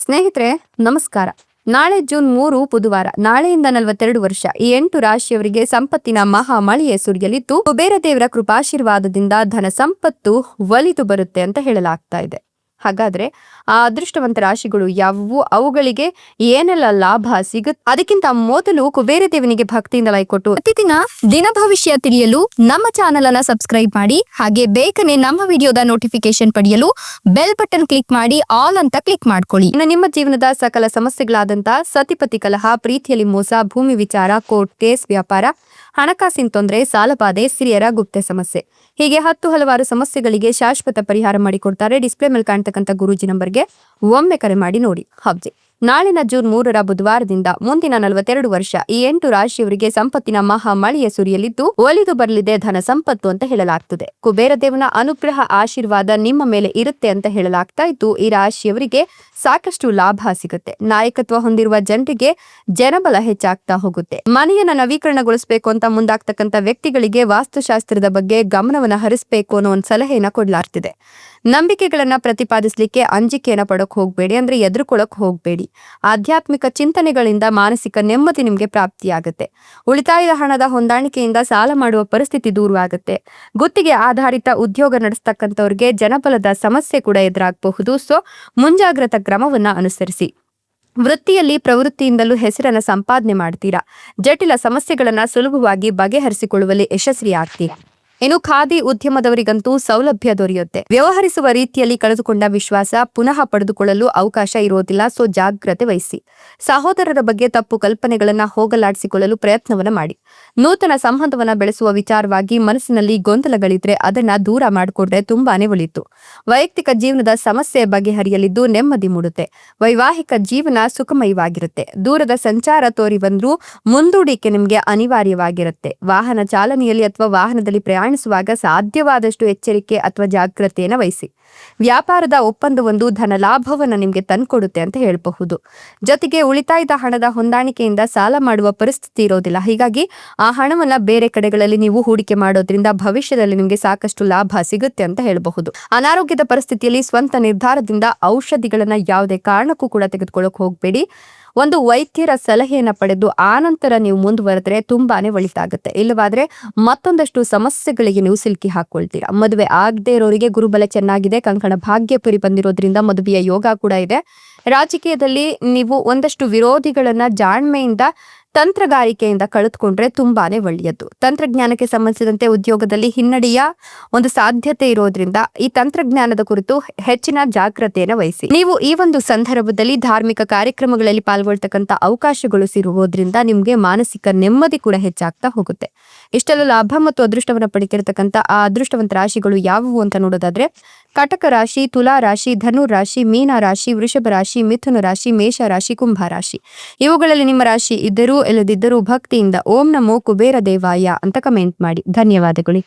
ಸ್ನೇಹಿತರೆ ನಮಸ್ಕಾರ. ನಾಳೆ ಜೂನ್ 3 ಬುಧವಾರ. ನಾಳೆಯಿಂದ 42 ವರ್ಷ ಈ 8 ರಾಶಿಯವರಿಗೆ ಸಂಪತ್ತಿನ ಮಹಾ ಮಳೆಯೇ ಸುರಿಯಲಿದ್ದು, ಕುಬೇರ ದೇವರ ಕೃಪಾಶೀರ್ವಾದದಿಂದ ಧನ ಸಂಪತ್ತು ಒಲಿದು ಬರುತ್ತೆ ಅಂತ ಹೇಳಲಾಗ್ತಾ ಇದೆ. ಹಾಗಾದ್ರೆ ಆ ಅದೃಷ್ಟವಂತ ರಾಶಿಗಳು ಯಾವುವು, ಅವುಗಳಿಗೆ ಏನೆಲ್ಲ ಲಾಭ ಸಿಗುತ್ತೆ, ಅದಕ್ಕಿಂತ ಮೊದಲು ಕುಬೇರ ದೇವನಿಗೆ ಭಕ್ತಿಯಿಂದ ಲೈಕ್ ಕೊಟ್ಟು ಪ್ರತಿದಿನ ದಿನ ಭವಿಷ್ಯ ತಿಳಿಯಲು ನಮ್ಮ ಚಾನೆಲ್ ಅನ್ನ ಸಬ್ಸ್ಕ್ರೈಬ್ ಮಾಡಿ. ಹಾಗೆ ಬೇಗನೆ ನಮ್ಮ ವಿಡಿಯೋದ ನೋಟಿಫಿಕೇಶನ್ ಪಡೆಯಲು ಬೆಲ್ ಬಟನ್ ಕ್ಲಿಕ್ ಮಾಡಿ ಆಲ್ ಅಂತ ಕ್ಲಿಕ್ ಮಾಡ್ಕೊಳ್ಳಿ. ಇನ್ನು ನಿಮ್ಮ ಜೀವನದ ಸಕಲ ಸಮಸ್ಯೆಗಳಾದಂತ ಸತಿಪತಿ ಕಲಹ, ಪ್ರೀತಿಯಲ್ಲಿ ಮೋಸ, ಭೂಮಿ ವಿಚಾರ, ಕೋರ್ಟ್ ಕೇಸ್, ವ್ಯಾಪಾರ, ಹಣಕಾಸಿನ ತೊಂದರೆ, ಸಾಲಬಾಧೆ, ಸ್ತ್ರೀಯರ ಗುಪ್ತ ಸಮಸ್ಯೆ, ಹೀಗೆ ಹಲವಾರು ಸಮಸ್ಯೆಗಳಿಗೆ ಶಾಶ್ವತ ಪರಿಹಾರ ಮಾಡಿಕೊಡ್ತಾರೆ. ಡಿಸ್ಪ್ಲೇ ಮೇಲೆ ಕಾಣ್ತಕ್ಕಂಥ ಗುರೂಜಿ ನಂಬರ್ಗೆ ಒಮ್ಮೆ ಕರೆ ಮಾಡಿ ನೋಡಿ. ಹೌದು, ನಾಳಿನ ಜೂನ್ 3 ಬುಧವಾರದಿಂದ ಮುಂದಿನ 42 ವರ್ಷ ಈ 8 ರಾಶಿಯವರಿಗೆ ಸಂಪತ್ತಿನ ಮಹಾ ಮಳೆಯ ಸುರಿಯಲಿದ್ದು, ಒಲಿದು ಬರಲಿದೆ ಧನ ಸಂಪತ್ತು ಅಂತ ಹೇಳಲಾಗ್ತದೆ. ಕುಬೇರ ದೇವನ ಅನುಗ್ರಹ ಆಶೀರ್ವಾದ ನಿಮ್ಮ ಮೇಲೆ ಇರುತ್ತೆ ಅಂತ ಹೇಳಲಾಗ್ತಾ ಇದ್ದು, ಈ ರಾಶಿಯವರಿಗೆ ಸಾಕಷ್ಟು ಲಾಭ ಸಿಗುತ್ತೆ. ನಾಯಕತ್ವ ಹೊಂದಿರುವ ಜನರಿಗೆ ಜನಬಲ ಹೆಚ್ಚಾಗ್ತಾ ಹೋಗುತ್ತೆ. ಮನೆಯನ್ನ ನವೀಕರಣಗೊಳಿಸಬೇಕು ಅಂತ ಮುಂದಾಗ್ತಕ್ಕಂಥ ವ್ಯಕ್ತಿಗಳಿಗೆ ವಾಸ್ತುಶಾಸ್ತ್ರದ ಬಗ್ಗೆ ಗಮನವನ್ನ ಹರಿಸಬೇಕು ಅನ್ನೋ ಒಂದು ಸಲಹೆಯನ್ನ ಕೊಡ್ಲಾಗ್ತಿದೆ. ನಂಬಿಕೆಗಳನ್ನ ಪ್ರತಿಪಾದಿಸಲಿಕ್ಕೆ ಅಂಜಿಕೆಯನ್ನ ಪಡಕ್ ಹೋಗ್ಬೇಡಿ, ಅಂದ್ರೆ ಎದುರುಕೊಳಕ್ ಹೋಗ್ಬೇಡಿ. ಆಧ್ಯಾತ್ಮಿಕ ಚಿಂತನೆಗಳಿಂದ ಮಾನಸಿಕ ನೆಮ್ಮದಿ ನಿಮ್ಗೆ ಪ್ರಾಪ್ತಿಯಾಗುತ್ತೆ. ಉಳಿತಾಯದ ಹಣದ ಹೊಂದಾಣಿಕೆಯಿಂದ ಸಾಲ ಮಾಡುವ ಪರಿಸ್ಥಿತಿ ದೂರವಾಗುತ್ತೆ. ಗುತ್ತಿಗೆ ಆಧಾರಿತ ಉದ್ಯೋಗ ನಡೆಸ್ತಕ್ಕಂಥವ್ರಿಗೆ ಜನಬಲದ ಸಮಸ್ಯೆ ಕೂಡ ಎದುರಾಗಬಹುದು. ಸೊ ಮುಂಜಾಗ್ರತಾ ಕ್ರಮವನ್ನ ಅನುಸರಿಸಿ. ವೃತ್ತಿಯಲ್ಲಿ ಪ್ರವೃತ್ತಿಯಿಂದಲೂ ಹೆಸರನ್ನ ಸಂಪಾದನೆ ಮಾಡ್ತೀರಾ. ಜಟಿಲ ಸಮಸ್ಯೆಗಳನ್ನ ಸುಲಭವಾಗಿ ಬಗೆಹರಿಸಿಕೊಳ್ಳುವಲ್ಲಿ ಯಶಸ್ವಿಯಾಗ್ತೀರಾ. ಇನ್ನು ಖಾದಿ ಉದ್ಯಮದವರಿಗಂತೂ ಸೌಲಭ್ಯ ದೊರೆಯುತ್ತೆ. ವ್ಯವಹರಿಸುವ ರೀತಿಯಲ್ಲಿ ಕಳೆದುಕೊಂಡ ವಿಶ್ವಾಸ ಪುನಃ ಪಡೆದುಕೊಳ್ಳಲು ಅವಕಾಶ ಇರೋದಿಲ್ಲ. ಸೊ ಜಾಗ್ರತೆ ವಹಿಸಿ. ಸಹೋದರರ ಬಗ್ಗೆ ತಪ್ಪು ಕಲ್ಪನೆಗಳನ್ನ ಹೋಗಲಾಡಿಸಿಕೊಳ್ಳಲು ಪ್ರಯತ್ನವನ್ನ ಮಾಡಿ. ನೂತನ ಸಂಬಂಧವನ್ನ ಬೆಳೆಸುವ ವಿಚಾರವಾಗಿ ಮನಸ್ಸಿನಲ್ಲಿ ಗೊಂದಲಗಳಿದ್ರೆ ಅದನ್ನ ದೂರ ಮಾಡಿಕೊಂಡ್ರೆ ತುಂಬಾನೇ ಒಳಿತು. ವೈಯಕ್ತಿಕ ಜೀವನದ ಸಮಸ್ಯೆ ಬಗೆಹರಿಯಲಿದ್ದು ನೆಮ್ಮದಿ ಮೂಡುತ್ತೆ. ವೈವಾಹಿಕ ಜೀವನ ಸುಖಮಯವಾಗಿರುತ್ತೆ. ದೂರದ ಸಂಚಾರ ತೋರಿ ಬಂದ್ರೂ ಮುಂದೂಡಿಕೆ ನಿಮ್ಗೆ ಅನಿವಾರ್ಯವಾಗಿರುತ್ತೆ. ವಾಹನ ಚಾಲನೆಯಲ್ಲಿ ಅಥವಾ ವಾಹನದಲ್ಲಿ ಪ್ರಯಾಣಿಸುವಾಗ ಸಾಧ್ಯವಾದಷ್ಟು ಎಚ್ಚರಿಕೆ ಅಥವಾ ಜಾಗ್ರತೆಯನ್ನು ವಹಿಸಿ. ವ್ಯಾಪಾರದ ಒಪ್ಪಂದವೊಂದು ಧನ ಲಾಭವನ್ನು ನಿಮ್ಗೆ ತಂದ್ಕೊಡುತ್ತೆ ಅಂತ ಹೇಳಬಹುದು. ಜೊತೆಗೆ ಉಳಿತಾಯದ ಹಣದ ಹೊಂದಾಣಿಕೆಯಿಂದ ಸಾಲ ಮಾಡುವ ಪರಿಸ್ಥಿತಿ ಇರೋದಿಲ್ಲ. ಹೀಗಾಗಿ ಆ ಹಣವನ್ನ ಬೇರೆ ಕಡೆಗಳಲ್ಲಿ ನೀವು ಹೂಡಿಕೆ ಮಾಡೋದ್ರಿಂದ ಭವಿಷ್ಯದಲ್ಲಿ ನಿಮ್ಗೆ ಸಾಕಷ್ಟು ಲಾಭ ಸಿಗುತ್ತೆ ಅಂತ ಹೇಳಬಹುದು. ಅನಾರೋಗ್ಯದ ಪರಿಸ್ಥಿತಿಯಲ್ಲಿ ಸ್ವಂತ ನಿರ್ಧಾರದಿಂದ ಔಷಧಿಗಳನ್ನ ಯಾವುದೇ ಕಾರಣಕ್ಕೂ ಕೂಡ ತೆಗೆದುಕೊಳ್ಳಕ್ ಹೋಗ್ಬೇಡಿ. ಒಂದು ವೈದ್ಯರ ಸಲಹೆಯನ್ನ ಪಡೆದು ಆನಂತರ ನೀವು ಮುಂದುವರೆದ್ರೆ ತುಂಬಾನೇ ಒಳಿತಾಗುತ್ತೆ. ಇಲ್ಲವಾದ್ರೆ ಮತ್ತೊಂದಷ್ಟು ಸಮಸ್ಯೆಗಳಿಗೆ ನೀವು ಸಿಲುಕಿ ಹಾಕೊಳ್ತೀರಾ. ಮದುವೆ ಆಗದೆ ಇರೋರಿಗೆ ಗುರುಬಲ ಚೆನ್ನಾಗಿದೆ. ಕಂಕಣ ಭಾಗ್ಯಪುರಿ ಬಂದಿರೋದ್ರಿಂದ ಮದುವೆಯ ಯೋಗ ಕೂಡ ಇದೆ. ರಾಜಕೀಯದಲ್ಲಿ ನೀವು ಒಂದಷ್ಟು ವಿರೋಧಿಗಳನ್ನ ಜಾಣ್ಮೆಯಿಂದ ತಂತ್ರಗಾರಿಕೆಯಿಂದ ಕಳೆದುಕೊಂಡ್ರೆ ತುಂಬಾನೇ ಒಳ್ಳೆಯದು. ತಂತ್ರಜ್ಞಾನಕ್ಕೆ ಸಂಬಂಧಿಸಿದಂತೆ ಉದ್ಯೋಗದಲ್ಲಿ ಹಿನ್ನಡೆಯ ಒಂದು ಸಾಧ್ಯತೆ ಇರೋದ್ರಿಂದ ಈ ತಂತ್ರಜ್ಞಾನದ ಕುರಿತು ಹೆಚ್ಚಿನ ಜಾಗ್ರತೆಯನ್ನು ವಹಿಸಿ. ನೀವು ಈ ಒಂದು ಸಂದರ್ಭದಲ್ಲಿ ಧಾರ್ಮಿಕ ಕಾರ್ಯಕ್ರಮಗಳಲ್ಲಿ ಪಾಲ್ಗೊಳ್ತಕ್ಕಂಥ ಅವಕಾಶಗಳು ಸಿರುವುದರಿಂದ ನಿಮ್ಗೆ ಮಾನಸಿಕ ನೆಮ್ಮದಿ ಕೂಡ ಹೆಚ್ಚಾಗ್ತಾ ಹೋಗುತ್ತೆ. ಇಷ್ಟೆಲ್ಲ ಲಾಭ ಮತ್ತು ಅದೃಷ್ಟವನ್ನ ಪಡಿತಿರತಕ್ಕಂಥ ಆ ಅದೃಷ್ಟವಂತ ರಾಶಿಗಳು ಯಾವುವು ಅಂತ ನೋಡೋದಾದ್ರೆ, ಕಟಕ ರಾಶಿ, ತುಲಾ ರಾಶಿ, ಧನು ರಾಶಿ, ಮೀನ ರಾಶಿ, ವೃಷಭ ರಾಶಿ, ಮಿಥುನ ರಾಶಿ, ಮೇಷ ರಾಶಿ, ಕುಂಭ ರಾಶಿ. ಇವುಗಳಲ್ಲಿ ನಿಮ್ಮ ರಾಶಿ ಇದ್ದರೂ ಇಲ್ಲದಿದ್ದರೂ ಭಕ್ತಿಯಿಂದ ಓಂ ನಮೋ ಕುಬೇರ ದೇವಾಯ ಅಂತ ಕಮೆಂಟ್ ಮಾಡಿ. ಧನ್ಯವಾದಗಳು.